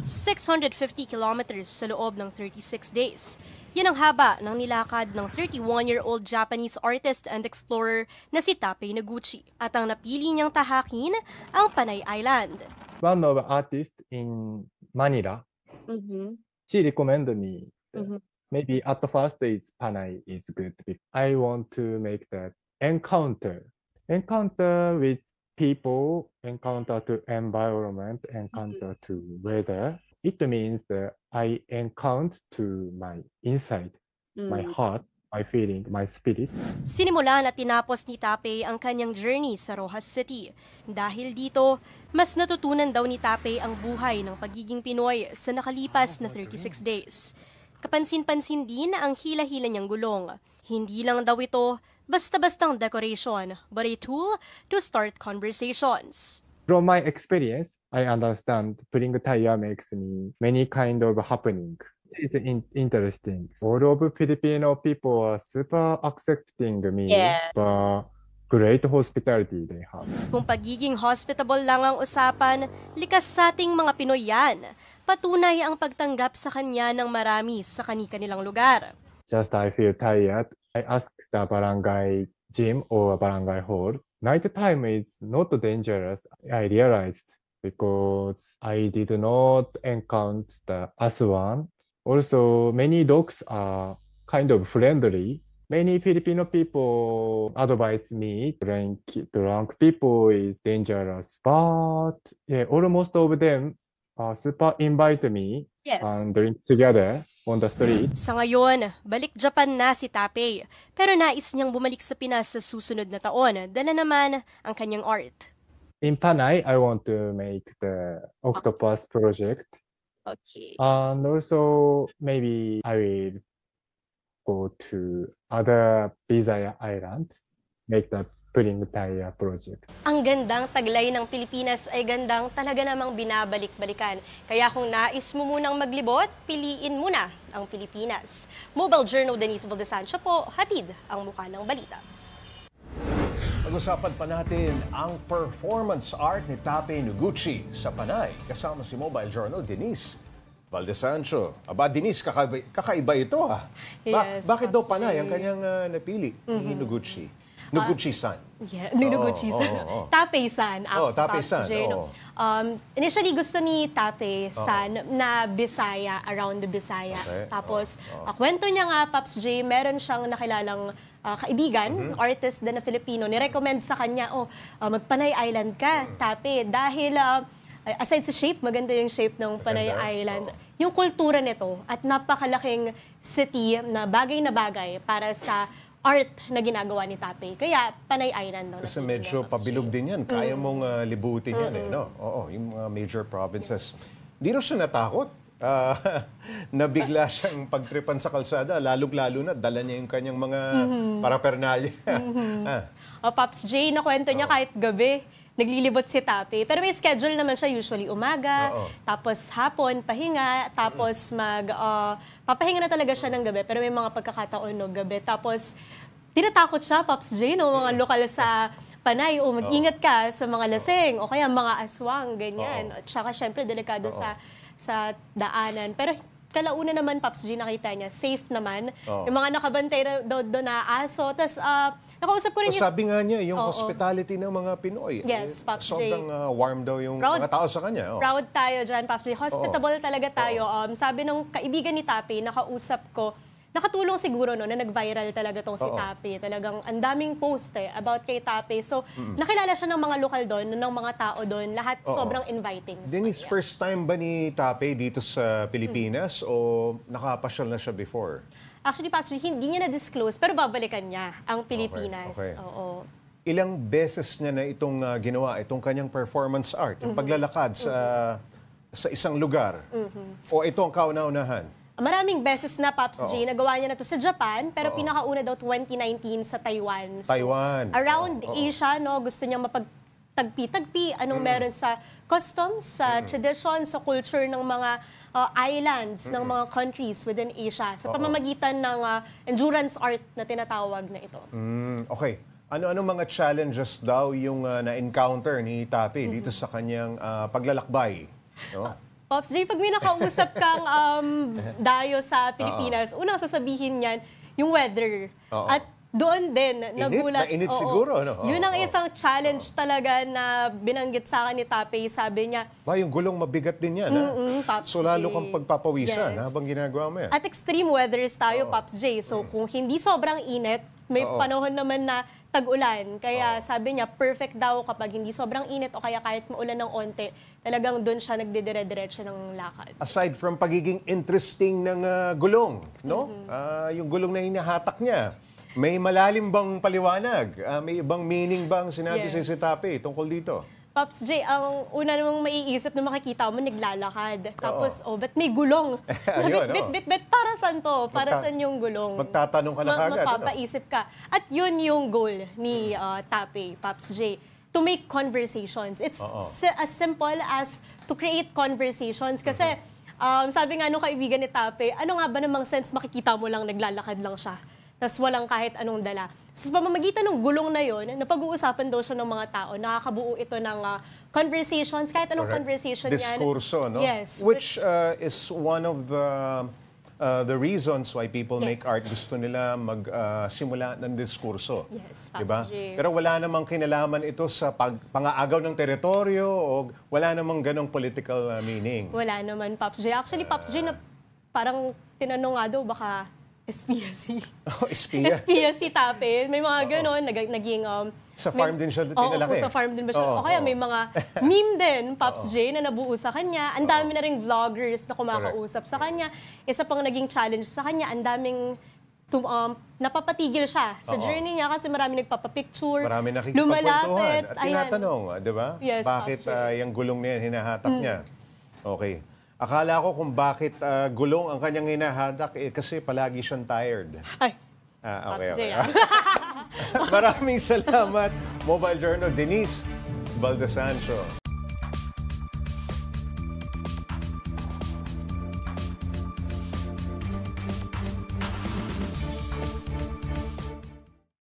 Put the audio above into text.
650 kilometers sa loob ng 36 days. Yan ang haba ng nilakad ng 31-year-old Japanese artist and explorer na si Tapei Noguchi. At ang napili niyang tahakin ang Panay Island. One of the artists in Manila, she recommended me. Maybe at the first is Panay is good. I want to make that encounter with people, encounter to environment, encounter to weather. It means that I encounter to my inside, my heart, my feeling, my spirit. Sinimulan at tinapos ni Tapei ang kanyang journey sa Rojas City. Dahil dito, mas natutunan daw ni Tapei ang buhay ng pagiging Pinoy sa nakalipas na 36 days. Kapansin-pansin din ang hila-hila niyang gulong. Hindi lang daw ito basta-bastang decoration, but a tool to start conversations. From my experience, I understand putting a tire makes me many kind of happening. It's interesting. All of Filipino people are super accepting me, but great hospitality they have. Kung pagiging hospitable lang ang usapan, likas sa ating mga Pinoy yan. Patunay ang pagtanggap sa kanya ng marami sa kani-kanilang lugar. Just I feel tired. I asked the barangay gym or barangay hall. Night time is not dangerous. I realized because I did not encounter the aswan. Also, many dogs are kind of friendly. Many Filipino people advise me drunk people is dangerous. But yeah, almost of them super invite me and drink together on the street. Sa ngayon, balik Japan na si Tapei. Pero nais niyang bumalik sa Pinas sa susunod na taon. Dala naman ang kanyang art. In Panay, I want to make the octopus project. Okay. And also, maybe I will go to other Bisaya Island, make the Putting Tire project. Ang gandang taglay ng Pilipinas ay gandang talaga namang binabalik-balikan. Kaya kung nais mo munang maglibot, piliin muna ang Pilipinas. Mobile Journal Denise Valdesancho po, hatid ang mukha ng balita. Pag-usapan pa natin ang performance art ni Tapei Noguchi sa Panay. Kasama si Mobile Journal Denise Valdesancho. Aba, Denise, kakaiba ito ha. Yes, Bakit daw Panay ang kanyang napili ni Noguchi? Noguchi-san. Yeah, Noguchi-san. Tapei-san, Tapei-san. Initially, gusto ni Tapei-san na Bisaya, around the Bisaya. Okay. Tapos, kwento niya nga, Pops J, meron siyang nakilalang kaibigan, artist din na Filipino, nirecommend sa kanya, magpanay island ka, Tapei. Dahil, aside sa shape, maganda yung shape ng Panay Island. Yung kultura nito at napakalaking city na bagay para sa art na ginagawa ni Tapei. Kaya Panay Island. Kasi medyo pabilog din yan. Kaya mong libutin yan eh. No? Oo, yung mga major provinces. Di rin siya natakot. Nabigla siyang pagtripan sa kalsada. Lalong-lalo na, dala niya yung kanyang mga parapernalya. Pops J, nakwento niya kahit gabi, naglilibot si Tapei. Pero may schedule naman siya, usually umaga, tapos hapon, pahinga, tapos papahinga na talaga siya ng gabi. Pero may mga pagkakataon no gabi. Tapos, tinatakot siya, Pops J, no, mga lokal sa Panay, mag-ingat ka sa mga lasing, o kaya mga aswang, ganyan. At saka, syempre, delikado sa daanan. Pero kalauna naman, Pops J, nakita niya, safe naman. Yung mga nakabantay doon na aso. Tapos, nakausap ko rin sabi nga niya, yung hospitality ng mga Pinoy. Yes, Pops J. Sobrang warm daw yung mga tao sa kanya. Proud tayo dyan, Pops J. Hospitable talaga tayo. Sabi ng kaibigan ni Tapei, nakausap ko, nakatulong siguro no, na nag-viral talaga tong si Tapei. Talagang ang daming post about kay Tapei. So, nakilala siya ng mga lokal doon, ng mga tao doon. Lahat sobrang inviting. Denise, first time ba ni Tapei dito sa Pilipinas o nakapasyal na siya before? Actually, Pops, hindi niya na-disclose, pero babalikan niya ang Pilipinas. Okay. Oo. Ilang beses niya na itong ginawa, itong kanyang performance art, yung paglalakad sa isang lugar? O ito ang kauna-unahan? Maraming beses na, Pops J, nagawa niya na to sa Japan, pero pinakauna daw 2019 sa Taiwan. So, Taiwan. Around Asia, no, gusto niyang mapagtagpi-tagpi anong meron sa customs, sa tradition, sa culture ng mga islands, ng mga countries within Asia, sa pamamagitan ng endurance art na tinatawag na ito. Okay. Ano-ano mga challenges daw yung na-encounter ni Tapei dito sa kanyang paglalakbay? No? Pops J, pag may nakausap kang dayo sa Pilipinas, unang sasabihin niyan, yung weather. Oo. At doon din, nagulat. Mainit oo. siguro, no? Yun ang isang challenge talaga na binanggit sa akin ni Tapey. Sabi niya, Ba, yung gulong mabigat din yan, ha? Pops So, lalo J. kang pagpapawisan Yes. habang ginagawa mo yan. At extreme weathers tayo, Pops J. So kung hindi sobrang init, may panahon naman na tag-ulan. Kaya sabi niya, perfect daw kapag hindi sobrang init o kaya kahit maulan ng onte, talagang doon siya nagdidire-diretso ng lakad. Aside from pagiging interesting ng gulong, no? Yung gulong na hinahatak niya, may malalim bang paliwanag? May ibang meaning bang sinabi Yes. si Tapey tungkol dito? Pops J, ang una namang maiisip na makikita mo, naglalakad. Tapos, ba't may gulong? Ayun, bit, para saan to? Para saan yung gulong? Magtatanong ka na kagad. Mapapaisip ka. At yun yung goal ni Tapey, Pops J, to make conversations. It's as simple as to create conversations. Kasi sabi nga nung kaibigan ni Tapey, ano nga ba namang sense makikita mo lang naglalakad lang siya? Tapos walang kahit anong dala. So, sa pamamagitan ng gulong na yon, napag-uusapan daw siya ng mga tao, nakakabuo ito ng conversations, kahit anong conversation yan. Diskurso, no? Yes. Which is one of the reasons why people Yes. make art. Gusto nila magsimula ng diskurso. Yes, Diba? Pops J. Pero wala namang kinalaman ito sa pangaagaw ng teritoryo o wala namang ganong political meaning. Wala naman, Pops J. Actually, Pops J, na parang tinanong nga daw, baka SPSC. Oh, espiya. SPSC Tapey. May mga ganon, naging... Sa farm din siya pinalaki. Oo, sa farm din ba siya? Oo, O kaya oo. may mga meme din, Pops J, na nabuo sa kanya. Ang dami na ring vloggers na kumakausap sa kanya. Isa pang naging challenge sa kanya, ang daming napapatigil siya sa journey niya kasi marami nagpapapicture, Marami lumalapit. nakikipagkwentuhan at tinatanong, di ba? Yes, bakit Pops J. yung gulong na yan hinahatak niya? Okay. Akala ko kung bakit gulong ang kanyang hinahatak, kasi palagi siyang tired. Ay, Okay, Pops J, okay. Maraming salamat, Mobile Journal, Denise Baldasancho.